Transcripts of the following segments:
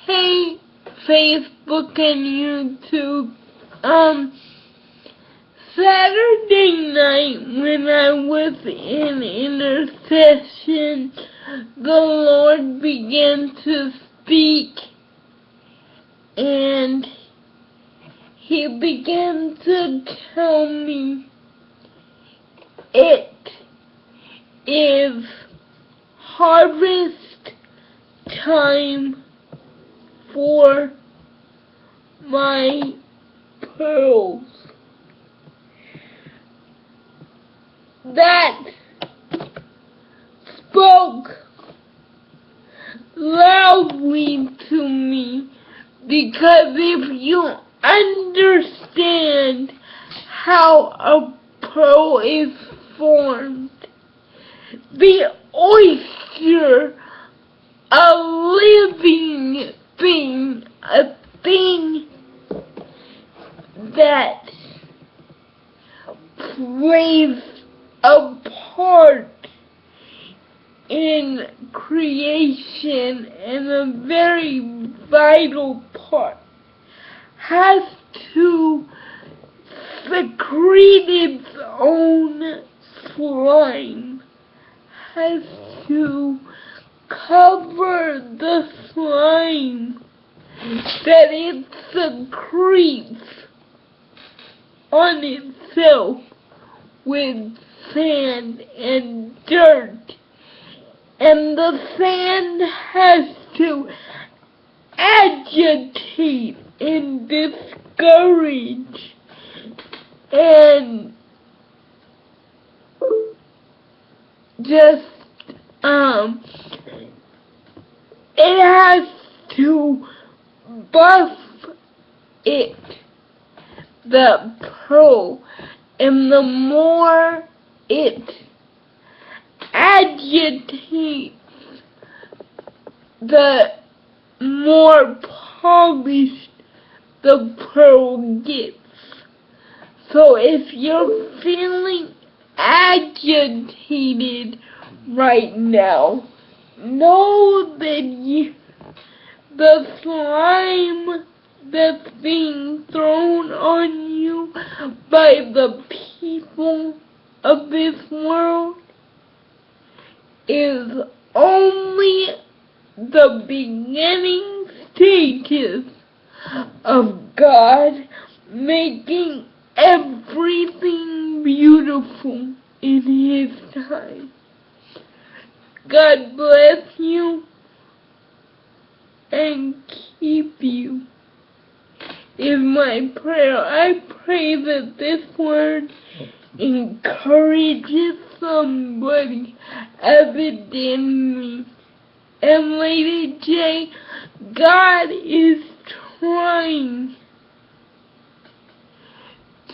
Hey, Facebook and YouTube. Saturday night when I was in intercession, the Lord began to speak, and He began to tell me it is harvest time for my pearls. That spoke loudly to me, because if you understand how a pearl is formed, the oyster, a living thing, a thing that plays a part in creation, and a very vital part, has to secrete its own slime, has to cover the slime that it secretes on itself with sand and dirt, and the sand has to agitate and discourage and just it has to buff it, the pearl, and the more it agitates, the more polished the pearl gets. So if you're feeling agitated right now, know that the slime that's being thrown on you by the people of this world is only the beginning stages of God making everything beautiful in His time. God bless you and keep you is my prayer. I pray that this word encourages somebody as it did me. And Lady J, God is trying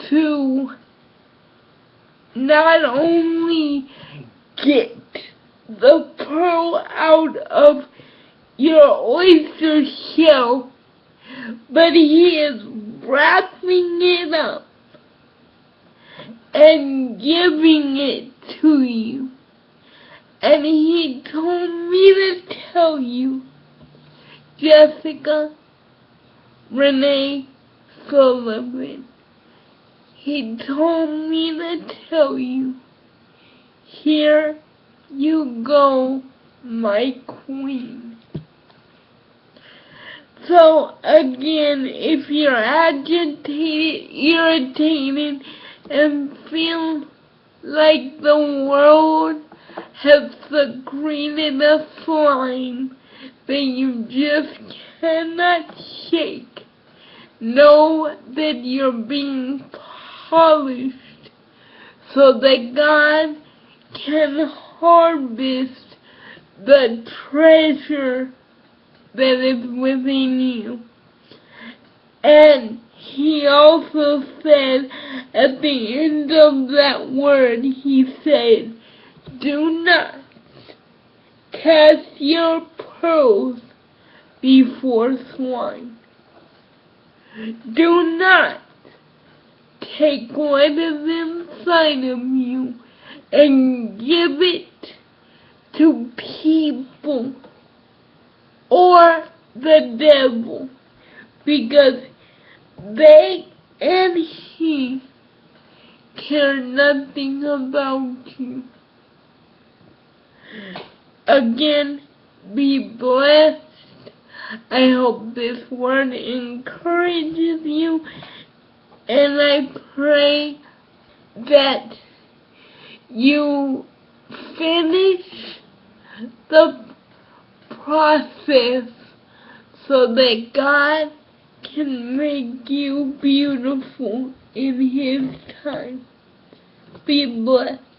to not only get the pearl out of your oyster shell, but He is wrapping it up and giving it to you. And He told me to tell you, Jessica Renee Sullivan, He told me to tell you, here you go, my queen. So again, if you're agitated, irritated, and feel like the world has secreted a slime that you just cannot shake, know that you're being polished so that God can harvest the treasure that is within you. And He also said at the end of that word, He said, do not cast your pearls before swine. Do not take what is inside of you and give it to people the devil, because they and he care nothing about you. Again, be blessed. I hope this word encourages you, and I pray that you finish the process so that God can make you beautiful in His time. Be blessed.